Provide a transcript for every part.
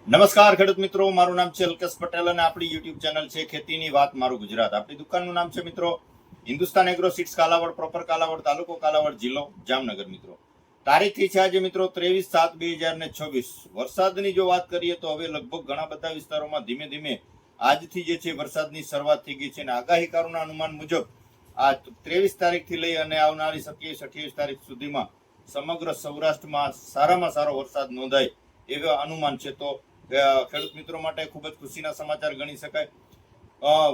નમસ્કાર ખેડૂત મિત્રો, મારું નામ છે અલ્કેશ પટેલ અને આપણી યુટ્યુબ ચેનલ છે ખેતીની વાત મારું ગુજરાત. આપણી દુકાનનું નામ છે મિત્રો Hindustan agro seeds Kalavad, proper Kalavad, તાલુકો કાલાવડ, જિલ્લો જામનગર. મિત્રો તારીખથી છે આજે મિત્રો 23/7/2026. વરસાદની જો વાત કરીએ તો હવે લગભગ ઘણા બધા વિસ્તારોમાં ધીમે ધીમે આજથી જે છે વરસાદની શરૂઆત થઈ ગઈ છે અને આગાહીકારોના અનુમાન મુજબ આ 23 તારીખથી લઈ અને આવનારી 27-28 તારીખ સુધીમાં સમગ્ર સૌરાષ્ટ્રમાં સારામાં સારો વરસાદ નોંધાય એવા અનુમાન છે. તો ખેડૂત મિત્રો માટે ખૂબ જ ખુશીના સમાચાર ગણી શકાય.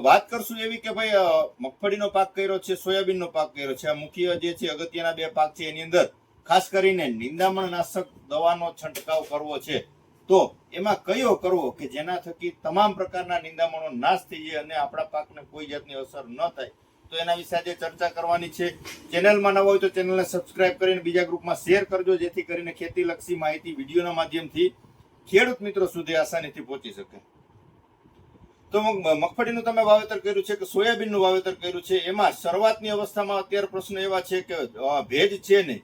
વાત કરશું એવી કે ભાઈ મગફળીનો પાક કર્યો છે, સોયાબીનનો પાક કર્યો છે. આ મુખ્ય જે છે અગત્યના બે પાક છે. એની અંદર ખાસ કરીને નિંદામણ નાશક દવાનો છંટકાવ કરવો છે. તો એમાં કયો કરવો કે જેના થકી તમામ પ્રકારના નિંદામણો નાશ થઈ જાય અને આપણા પાકને કોઈ જાતની અસર ન થાય, તો એના વિશે આજે ચર્ચા કરવાની છે. ચેનલમાં નવા હોય તો ચેનલને સબસ્ક્રાઇબ કરીને બીજા ગ્રુપમાં શેર કરજો, જેથી કરીને ખેતીલક્ષી માહિતી વિડીયોના માધ્યમથી ખેડૂત મિત્રો સુધી આસાનીથી પહોંચી શકે. તો મગફળીનું તમે વાવેતર કર્યું છે કે સોયાબીનનું વાવેતર કર્યું છે, એમાં શરૂઆતની અવસ્થામાં અત્યારે પ્રશ્ન એવા છે કે ભેજ છે નહીં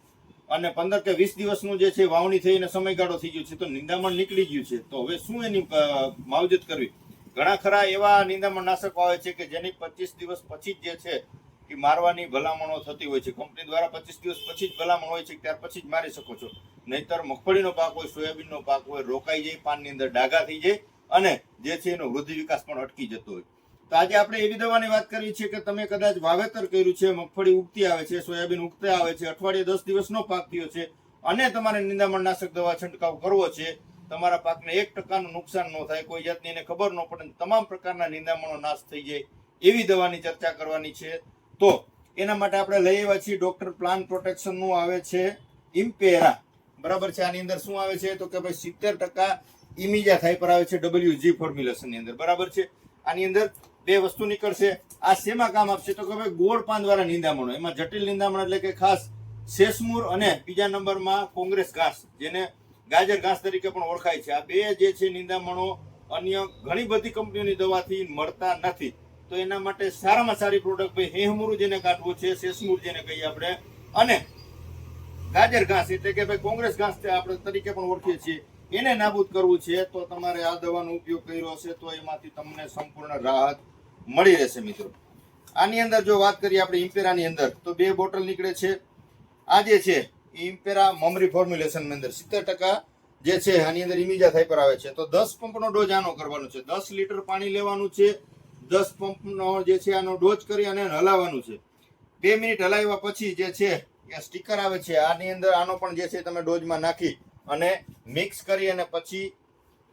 અને 15 કે 20 દિવસનું જે છે વાવણી થઈને સમયગાળો થઈ ગયો છે, તો નિંદામણ નીકળી ગયું છે. તો હવે શું એની માવજત કરવી? ઘણા ખરા એવા નિંદામણ નાશકો આવે છે કે જેની 25 દિવસ પછી જ જે છે એ મારવાની ભલામણો થતી હોય છે. કંપની દ્વારા 25 દિવસ પછી જ ભલામણ હોય છે, ત્યાર પછી જ મારી શકો છો. નહીતર મગફળીનો પાક હોય, સોયાબીનનો પાક હોય, રોકાઈ જાય, પાનની અંદર ડાઘા થઈ જાય અને જે છે એનો વૃદ્ધિ વિકાસ પણ અટકી જતો હોય. તો આજે આપણે એવી દવાની વાત કરવી છે કે તમે કદાચ વાવેતર કર્યું છે, મગફળી ઉગતી આવે છે, સોયાબીન ઉગતા આવે છે, અઠવાડિયે 10 દિવસનો પાક થયો છે અને તમારે નિંદામણ નાશક દવા છંટકાવ કરવો છે. તમારા પાકને 1% નુકસાન ન થાય, કોઈ જાતની એને ખબર ન પડે, તમામ પ્રકારના નિંદામણો નાશ થઈ જાય એવી દવાની ચર્ચા કરવાની છે. તો એના માટે આપણે લઈ આવ્યા છીએ ડોક્ટર પ્લાન્ટ પ્રોટેક્શન નું આવે છે ઇમ્પેરા. બરાબર છે. આની અંદર શું આવે છે તો કે ભાઈ 70% ઇમિજા થાઇપર આવે છે WG ફોર્મ્યુલેશન ની અંદર. બરાબર છે. આની અંદર બે વસ્તુ નીકળશે. આ શેમાં કામ આપશે તો કે ભાઈ ગોળ પાન દ્વારા નિંદામણો, એમાં જટિલ નિંદામણ એટલે કે ખાસ શેષમૂર અને બીજા નંબરમાં કોંગ્રેસ ઘાસ, જેને ગાજર ઘાસ તરીકે પણ ઓળખાય છે. આ બે જે છે નિંદામણો અન્ય ઘણી બધી કંપનીઓની દવાથી મળતા નથી. તો એના માટે સારામાં સારી પ્રોડક્ટ ભાઈ હેહમૂર જેને કાઢવું છે, શેષમૂર જેને કહીએ આપણે, અને ગાજર ઘાસ એટલે કે ભાઈ કોંગ્રેસ ઘાસ આપણે તરીકે પણ ઓળખીએ છીએ, એને નાબૂદ કરવું છે. તો તમારે આ દવાનો ઉપયોગ કર્યો હશે તો એમાંથી તમને સંપૂર્ણ રાહત મળી રહેશે. મિત્રો આની અંદર જો વાત કરીએ આપણે ઇમ્પેરાની અંદર, તો 2 બોટલ નીકળે છે. આ જે છે ઇમ્પેરા મમરી ફોર્મ્યુલેશન ની અંદર 70% જે છે આની અંદર ઇમિજા થાઇપર આવે છે. તો 10 પંપનો ડોઝ આનો કરવાનો છે. 10 લીટર પાણી લેવાનું છે, 10 પંપનો જે છે આનો ડોઝ કરી અને હલાવવાનું છે. 2 મિનિટ હલાવ્યા પછી જે છે એ સ્ટીકર આવે છે, આની અંદર આનો પણ જે છે તમે ડોઝમાં નાખી અને મિક્સ કરી અને પછી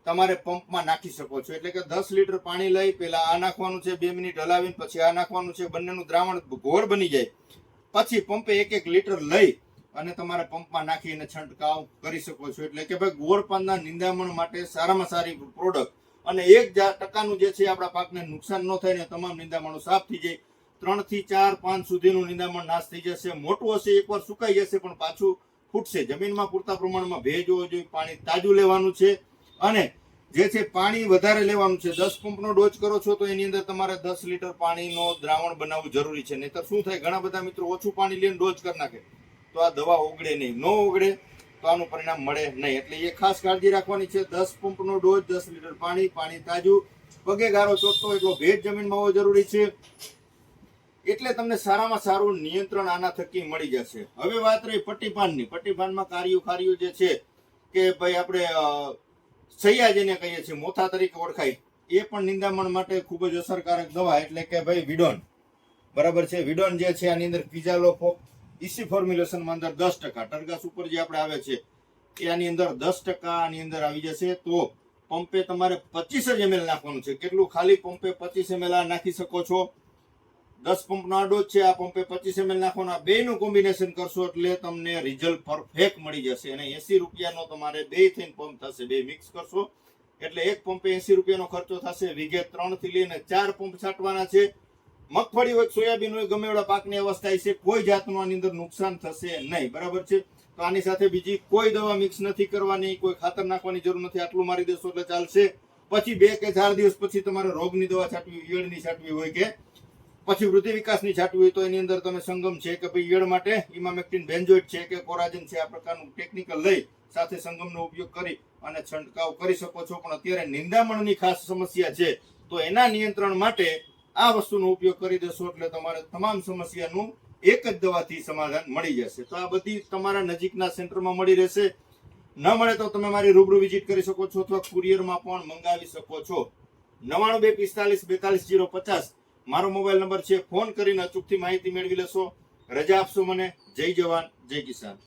તમારે પંપમાં નાખી શકો છો. એટલે કે 10 લીટર પાણી લઈ પહેલા આ નાખવાનું છે, 2 મિનિટ હલાવીને પછી આ નાખવાનું છે. બંનેનું દ્રાવણ ઘોળ બની જાય પછી પંપે 1-1 લીટર લઈ અને તમારે પંપમાં નાખીને છંટકાવ કરી શકો છો. એટલે કે ભાઈ ગોળપાનના નિંદામણ માટે સારામાં સારી પ્રોડક્ટ અને 1% જે છે આપણા પાકને નુકસાન ન થાય ને તમામ નિંદામણો સાફ થઈ જાય. 3 થી 4, 5 સુધીનું નિંદામણ નાશ થઈ જશે. મોટું હશે, એકવાર સુકાઈ જશે પણ પાછું ફૂટશે. જમીનમાં પૂરતા પ્રમાણમાં ભેજ હોવો જોઈએ, પાણી તાજું લેવાનું છે અને જે છે પાણી વધારે લેવાનું છે. 10 પંપનો ડોઝ કરો છો તો એની અંદર તમારે 10 લીટર પાણીનો દ્રાવણ બનાવવું જરૂરી છે. નહીતર શું થાય, ઘણા બધા મિત્રો ઓછું પાણી લઈને ડોઝ કરી નાખે તો આ દવા ઓગળે નહીં. ન ઓગળે તો આનું પરિણામ મળે નહીં. એટલે એ ખાસ કાળજી રાખવાની છે. 10 પંપનો ડોઝ, 10 લીટર પાણી, પાણી તાજું, પગે ગારો ચોટતો એટલો ભેજ જમીનમાં હોવો જરૂરી છે. એટલે તમને સારામાં સારું નિયંત્રણ આના થકી મળી જશે. હવે વાત રહી પટ્ટીપાનની. પટ્ટીપાનમાં કાર્યું જે છે કે ભાઈ આપણે સૈયા જેને કહીએ છીએ, મોથા તરીકે ઓળખાય, એ પણ નિંદામણ માટે ખૂબ જ અસરકારક દવા એટલે કે ભાઈ વિડોન. બરાબર છે. વિડોન જે છે આની અંદર પિઝાલોફોપ ઇસી ફોર્મ્યુલેશનમાં અંદર 10%, ટરગાસ ઉપર જે આપણે આવે છે એ આની અંદર 10% આની અંદર આવી જશે. તો પંપે તમારે 25 ml નાખવાનું છે. કેટલું? ખાલી પંપે 25 ml નાખી શકો છો. 10 પંપનો ડોઝ છે, આ પંપે 25 ml નાખવાનો. આ બેનું કોમ્બિનેશન કરશો એટલે તમને રિઝલ્ટ પરફેક્ટ મળી જશે. અને 80 રૂપિયાનો તમારે બે થઈને પંપ થશે. બે મિક્સ કરશો એટલે એક પંપે 80 રૂપિયાનો ખર્ચો થશે. વીઘે 3 થી લઈને 4 પંપ છાંટવાના છે. મગફળી હોય, સોયાબીન હોય, ગમે એવડા પાકની અવસ્થા છે, કોઈ જાતનું આની અંદર નુકસાન થશે નહીં. બરાબર છે. તો આની સાથે બીજી કોઈ દવા મિક્સ નથી કરવાની, કોઈ ખાતર નાખવાની જરૂર નથી. આટલું મારી દેશો એટલે ચાલશે. પછી 2 કે 4 દિવસ પછી તમારે રોગની દવા છાંટવી, ઈયળની છાંટવી હોય કે પછી વૃદ્ધિ વિકાસની છાંટવી હોય તો એની અંદર તમે સંગમ છે કે ભાઈ ઈયળ માટે ઇમામેક્ટિન બેન્ઝોઇટ છે કે કોરાજન છે, આ પ્રકારનું ટેકનિકલ લઈ સાથે સંગમનો ઉપયોગ કરી અને છંટકાવ કરી શકો છો. પણ અત્યારે નિંદામણની ખાસ સમસ્યા છે, તો એના નિયંત્રણ માટે આ વસ્તુનો ઉપયોગ કરી દેશો એટલે તમારે તમામ સમસ્યાનું એક જ દવાથી સમાધાન મળી જશે. તો આ બધી તમારા નજીકના સેન્ટરમાં મળી રહેશે. ન મળે તો તમે મારી રૂબરૂ વિઝિટ કરી શકો છો અથવા કુરિયરમાં પણ મંગાવી શકો છો. 9925424050 મારો મોબાઈલ નંબર છે. ફોન કરીને અચૂકથી માહિતી મેળવી લેશો. રજા આપશો મને. જય જવાન, જય કિસાન.